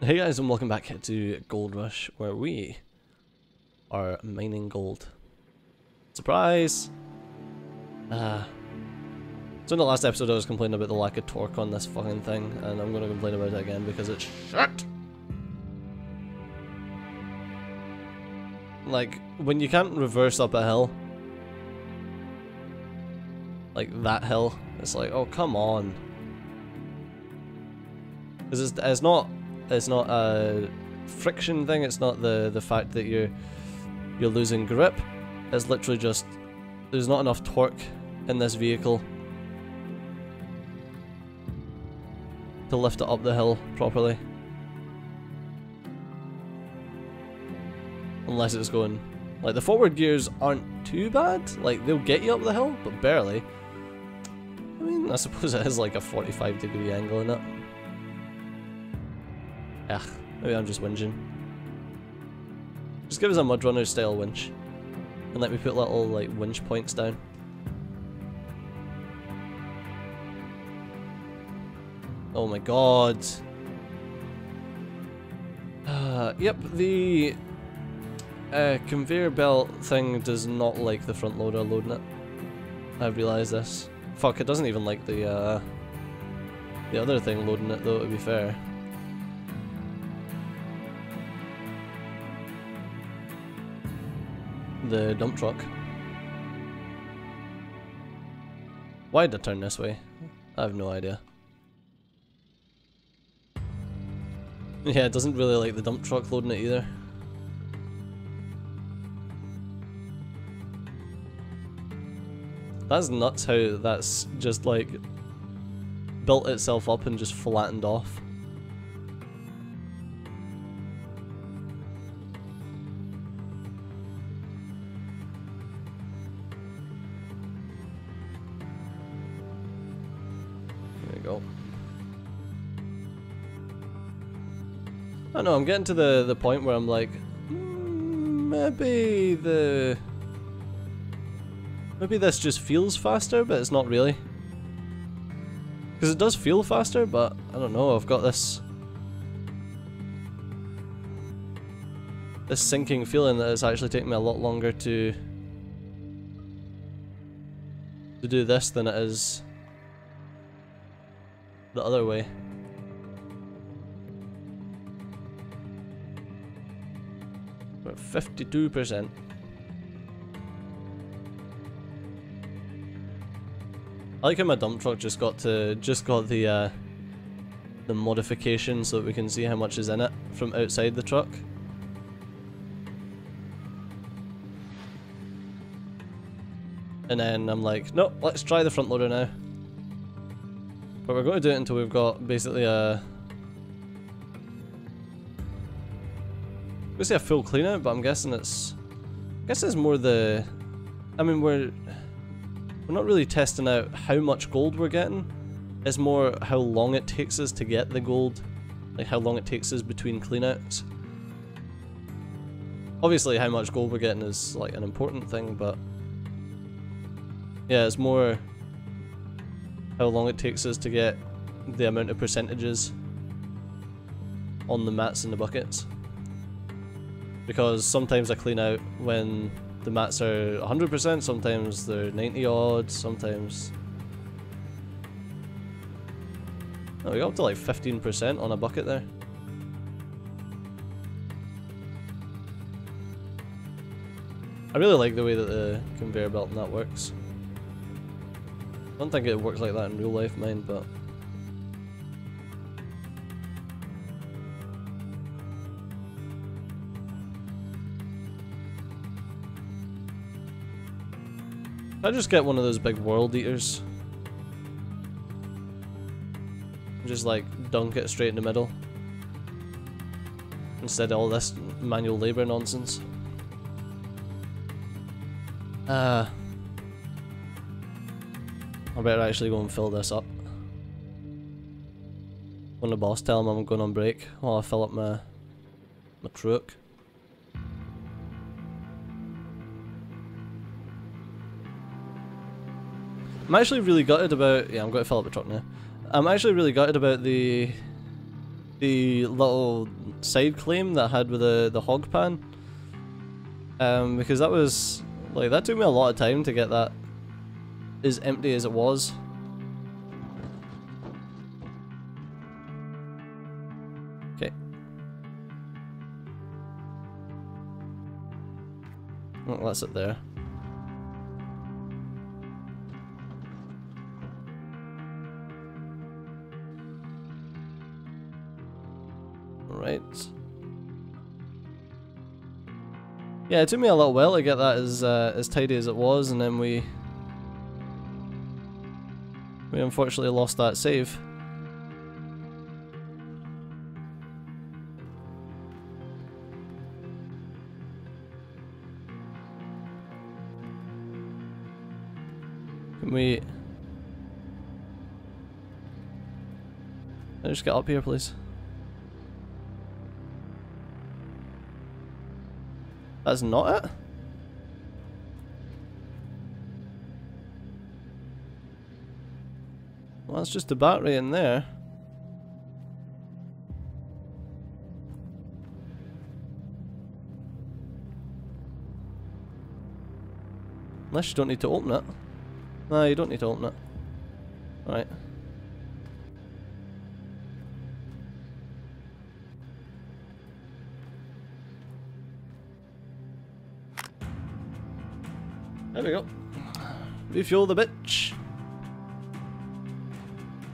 Hey guys, and welcome back to Gold Rush, where we are mining gold. Surprise! So in the last episode I was complaining about the lack of torque on this fucking thing, and I'm gonna complain about it again because it's shit! Like, when you can't reverse up a hill, like that hill, it's like, oh come on. Because it's not a friction thing, it's not the fact that you're losing grip. It's literally just there's not enough torque in this vehicle to lift it up the hill properly. Unless it's going, like, the forward gears aren't too bad, like they'll get you up the hill, but barely. I mean, I suppose it is like a 45-degree angle in it. Ugh, maybe I'm just whinging. Just give us a Mudrunner style winch. And let me put little, like, winch points down. Oh my god. Yep, the conveyor belt thing does not like the front loader loading it. I've realised this. Fuck, it doesn't even like the other thing loading it though, to be fair. The dump truck. Why did it turn this way? I have no idea. Yeah, it doesn't really like the dump truck loading it either. That's nuts how that's just like built itself up and just flattened off. Go. I don't know, I'm getting to the point where I'm like, maybe this just feels faster, but it's not really. Because it does feel faster, but I don't know, I've got this sinking feeling that it's actually taking me a lot longer to do this than it is the other way. We're at 52%. I like how my dump truck just got the modification so that we can see how much is in it from outside the truck. And then I'm like, nope, let's try the front loader now. But we're going to do it until we've got basically a... I'm going to say a full clean out, but I'm guessing it's... I guess it's more the... I mean, we're not really testing out how much gold we're getting. It's more how long it takes us to get the gold. Like how long it takes us between cleanouts. Obviously how much gold we're getting is like an important thing, but... yeah, it's more how long it takes us to get the amount of percentages on the mats and the buckets. Because sometimes I clean out when the mats are 100%, sometimes they're 90 odd, sometimes... oh, we got up to like 15% on a bucket there. I really like the way that the conveyor belt and that works. I don't think it works like that in real life, mine, but... I just get one of those big world eaters. Just like dunk it straight in the middle. Instead of all this manual labour nonsense. I better actually go and fill this up. When the boss tell him I'm going on break while I fill up my truck. I'm actually really gutted about... yeah, I'm going to fill up the truck now. I'm actually really gutted about the the little side claim that I had with the hog pan. Because that was, like, that took me a lot of time to get that as empty as it was. Okay. Well, that's it there. Right. Yeah, it took me a little while to get that as tidy as it was, and then we unfortunately lost that save. Can we just get up here, please? That's not it? Well, that's just a battery in there. Unless you don't need to open it. No, you don't need to open it. Right. There we go. Refuel the bitch.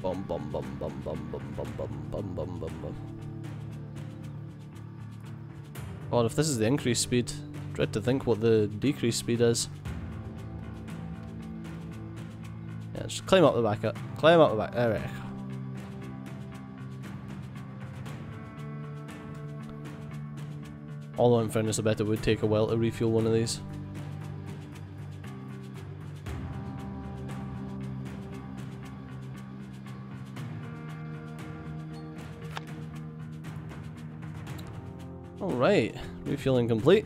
Bum bum bum bum bum bum bum bum bum bum bum bum. God, if this is the increased speed, dread to think what the decreased speed is. Yeah, just climb up the back up. Climb up the back. There we go. Although in fairness, I bet it would take a while to refuel one of these. Alright, refueling complete.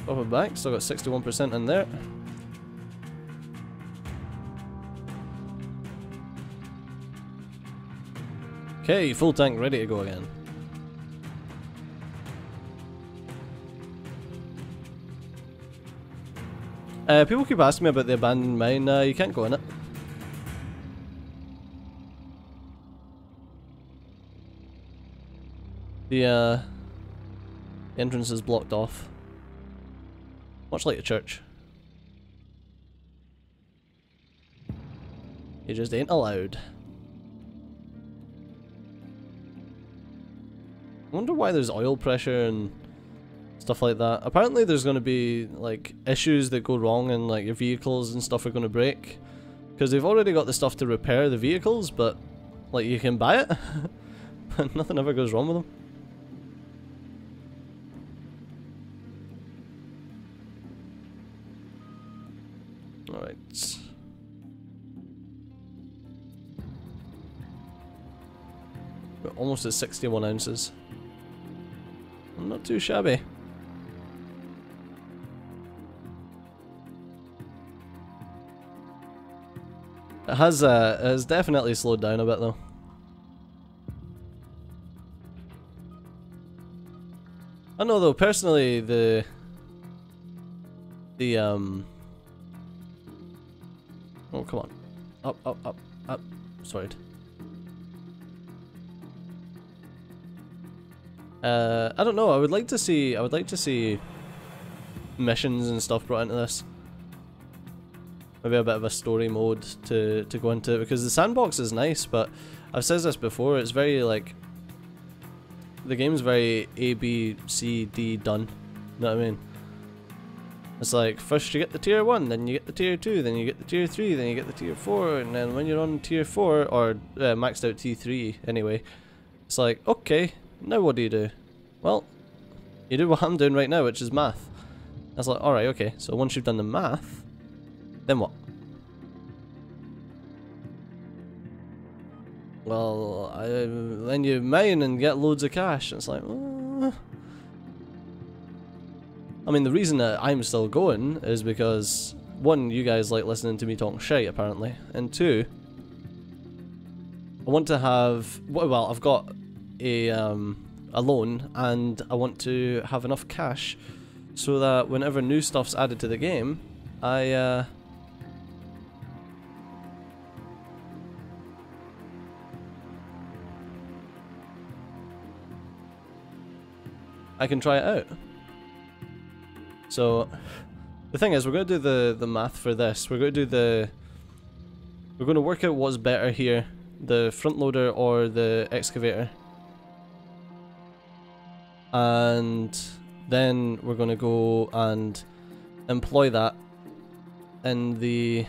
Drop it back, still got 61% in there. Okay, full tank ready to go again. People keep asking me about the abandoned mine. You can't go in it. The entrance is blocked off. Much like a church. You just ain't allowed. I wonder why there's oil pressure and stuff like that. Apparently there's going to be like issues that go wrong and like your vehicles and stuff are going to break. Because they've already got the stuff to repair the vehicles, but like you can buy it. But nothing ever goes wrong with them. Alright. We're almost at 61 ounces. Not too shabby. It has definitely slowed down a bit though. I know though, personally the oh come on. Up, up, up, up. Sorry. I don't know, I would like to see missions and stuff brought into this. Maybe a bit of a story mode to go into it, because the sandbox is nice, but I've said this before, it's very like, the game's very A, B, C, D done, you know what I mean? It's like, first you get the tier 1, then you get the tier 2, then you get the tier 3, then you get the tier 4, and then when you're on tier 4, or maxed out T3 anyway, it's like, okay, now what do you do? Well, you do what I'm doing right now, which is math. I was like, alright, okay, so once you've done the math, then what? Well, then you mine and get loads of cash. It's like, I mean, the reason that I'm still going is because, one, you guys like listening to me talk shite, apparently, and two, I want to have, well, I've got a loan, and I want to have enough cash so that whenever new stuff's added to the game, I can try it out. So the thing is, we're going to do the math for this. We're going to work out what's better here, the front loader or the excavator. And then we're going to go and employ that in the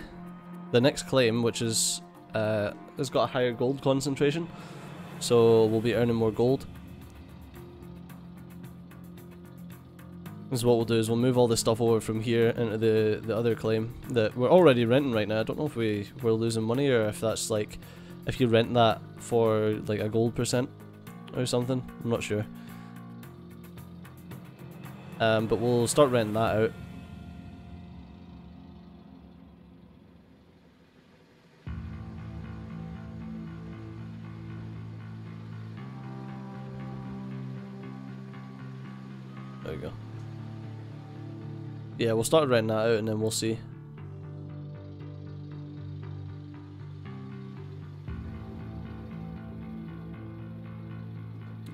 next claim, which is has got a higher gold concentration, so we'll be earning more gold. So what we'll do is we'll move all this stuff over from here into the other claim that we're already renting right now. I don't know if we're losing money, or if that's like if you rent that for like a gold percent or something. I'm not sure. But we'll start renting that out. There we go. Yeah, we'll start renting that out and then we'll see.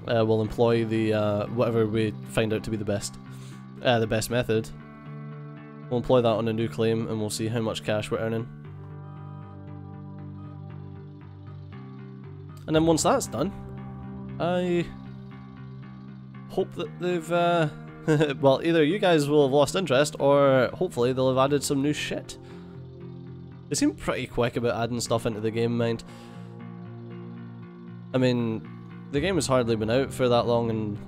We'll employ the whatever we find out to be the best method. We'll employ that on a new claim and we'll see how much cash we're earning. And then once that's done, I hope that they've well, either you guys will have lost interest, or hopefully they'll have added some new shit. They seem pretty quick about adding stuff into the game, mind. I mean, the game has hardly been out for that long and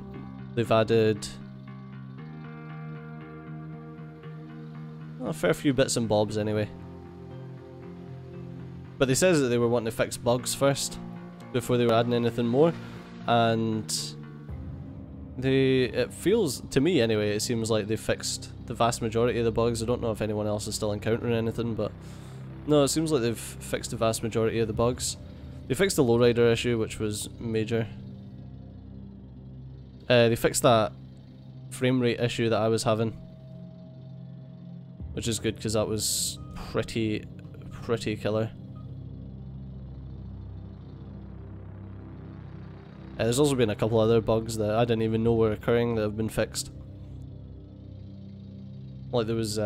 they've added a fair few bits and bobs anyway. But they says that they were wanting to fix bugs first before they were adding anything more, and it feels, to me anyway, it seems like they fixed the vast majority of the bugs. I don't know if anyone else is still encountering anything, but no, it seems like they've fixed the vast majority of the bugs. They fixed the lowrider issue, which was major. They fixed that frame rate issue that I was having, which is good because that was pretty killer. There's also been a couple other bugs that I didn't even know were occurring that have been fixed. Like there was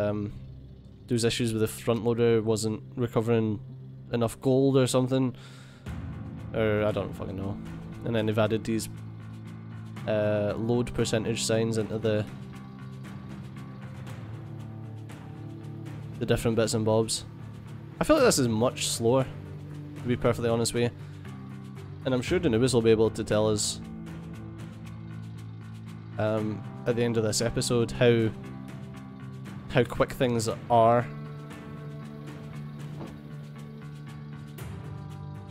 issues with the front loader wasn't recovering enough gold or something, or I don't fucking know. And then they've added these load percentage signs into the different bits and bobs. I feel like this is much slower, to be perfectly honest with you. And I'm sure Danubis will be able to tell us at the end of this episode how quick things are.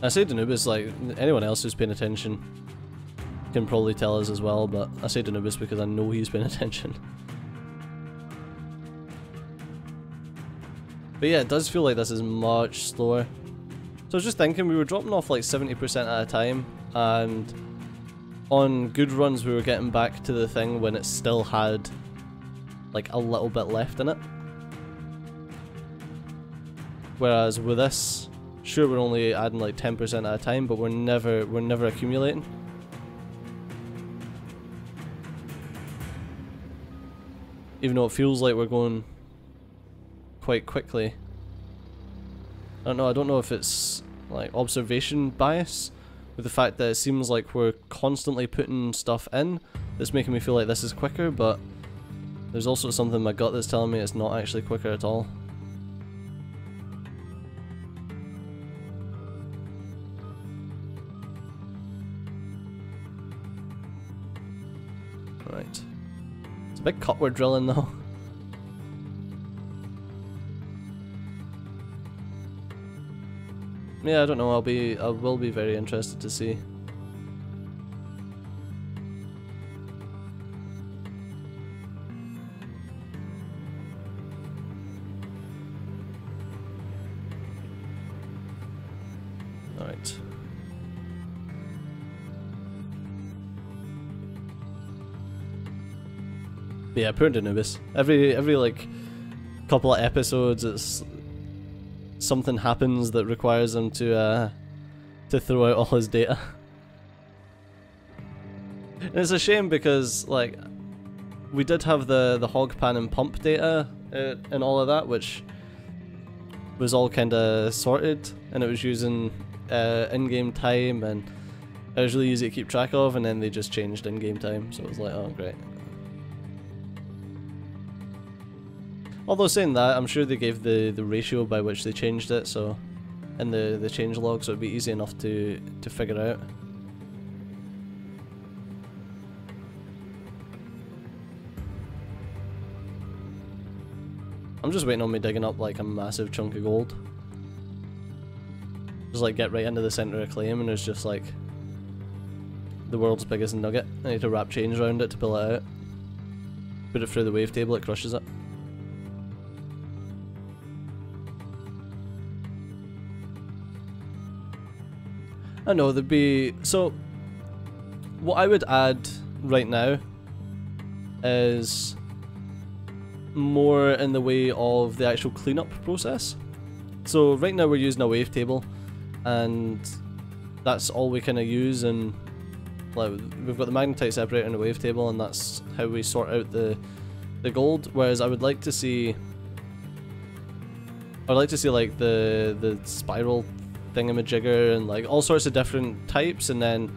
I say Danubis, like anyone else who's paying attention can probably tell us as well, but I say Danubis because I know he's paying attention. But yeah, it does feel like this is much slower. So I was just thinking, we were dropping off like 70% at a time, and on good runs we were getting back to the thing when it still had like a little bit left in it. Whereas with this, sure, we're only adding like 10% at a time, but we're never accumulating. Even though it feels like we're going quite quickly. I don't know if it's like observation bias with the fact that it seems like we're constantly putting stuff in that's making me feel like this is quicker, but there's also something in my gut that's telling me it's not actually quicker at all. Right. It's a big cut we're drilling though. Yeah, I don't know, I will be very interested to see. Alright. But yeah, poor Danubis. Every like couple of episodes, it's something happens that requires him to throw out all his data. And it's a shame because like we did have the hog pan and pump data and all of that, which was all kind of sorted, and it was using in-game time, and it was really easy to keep track of, and then they just changed in-game time, so it was like, oh great. Although saying that, I'm sure they gave the ratio by which they changed it, so in the change log, so it'd be easy enough to figure out. I'm just waiting on me digging up like a massive chunk of gold. Just like get right into the centre of claim, and there's just like the world's biggest nugget. I need to wrap chains around it to pull it out. Put it through the wavetable, it crushes it. I know there'd be... So, what I would add right now is more in the way of the actual cleanup process. So right now we're using a wavetable, and that's all we kind of use, and like we've got the magnetite separator and the wavetable, and that's how we sort out the gold. Whereas I would like to see like the spiral thingamajigger and like all sorts of different types, and then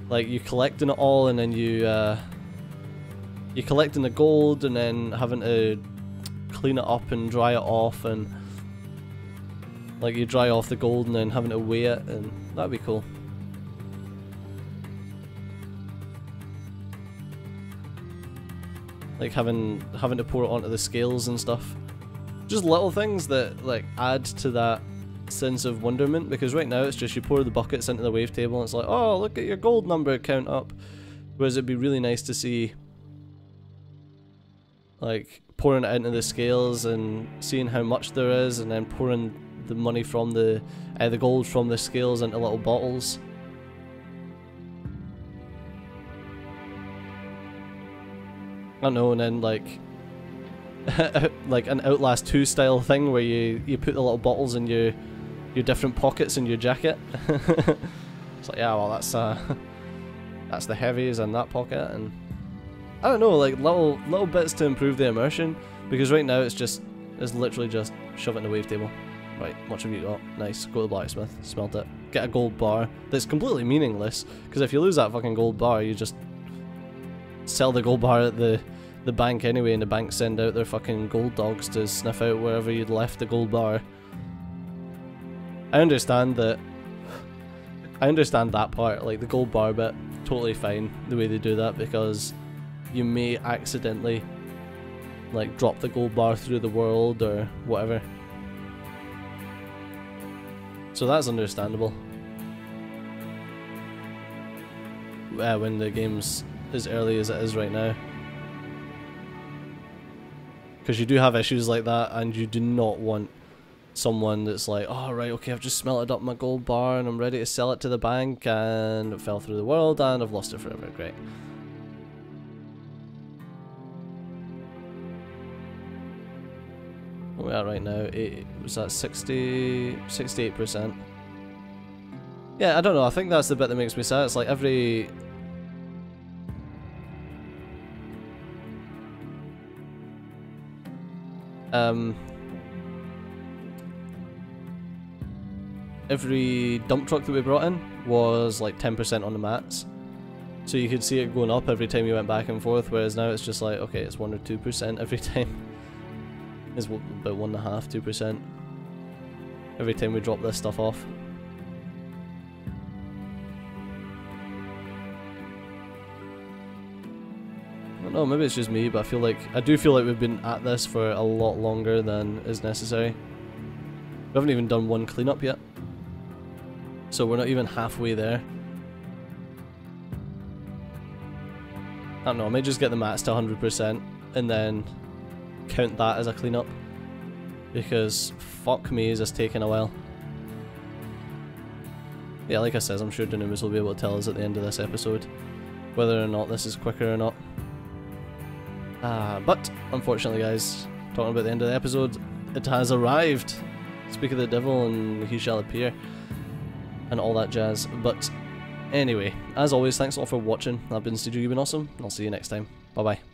like you collecting it all, and then you're collecting the gold and then having to clean it up and dry it off, and like you dry off the gold and then having to weigh it, and that'd be cool. Like having to pour it onto the scales and stuff. Just little things that like add to that sense of wonderment, because right now it's just you pour the buckets into the wavetable and it's like, oh, look at your gold number count up. Whereas it'd be really nice to see like pouring it into the scales and seeing how much there is, and then pouring the money from the gold from the scales into little bottles. I don't know, and then like like an Outlast 2 style thing where you put the little bottles in your different pockets in your jacket. It's like, yeah, well that's the heavies in that pocket, and I don't know, like little bits to improve the immersion, because right now it's literally just shove it in the wavetable. Right, much have you got? Nice, go to the blacksmith, smelt it, get a gold bar that's completely meaningless, because if you lose that fucking gold bar, you just sell the gold bar at the bank anyway, and the bank send out their fucking gold dogs to sniff out wherever you'd left the gold bar. I understand that part, like the gold bar bit, totally fine the way they do that, because you may accidentally like drop the gold bar through the world or whatever. So that's understandable. When the game's as early as it is right now. Because you do have issues like that, and you do not want someone that's like, oh right, okay, I've just smelted up my gold bar and I'm ready to sell it to the bank, and it fell through the world and I've lost it forever. Great. Where we are right now, was that 68%? Yeah, I don't know, I think that's the bit that makes me sad. It's like every dump truck that we brought in was like 10% on the mats, so you could see it going up every time you went back and forth, whereas now it's just like, okay, it's 1 or 2% every time. It's about 1.5, 2% every time we drop this stuff off. I don't know, maybe it's just me, but I do feel like we've been at this for a lot longer than is necessary. We haven't even done one cleanup yet, so we're not even halfway there. I don't know, I may just get the mats to 100% and then count that as a cleanup, because fuck me, is this taking a while. Yeah, like I said, I'm sure Dunamis will be able to tell us at the end of this episode whether or not this is quicker or not. But unfortunately, guys, talking about the end of the episode, it has arrived. Speak of the devil and he shall appear, and all that jazz. But anyway, as always, thanks a lot for watching. I've been Studio, you've been awesome, and I'll see you next time. Bye bye.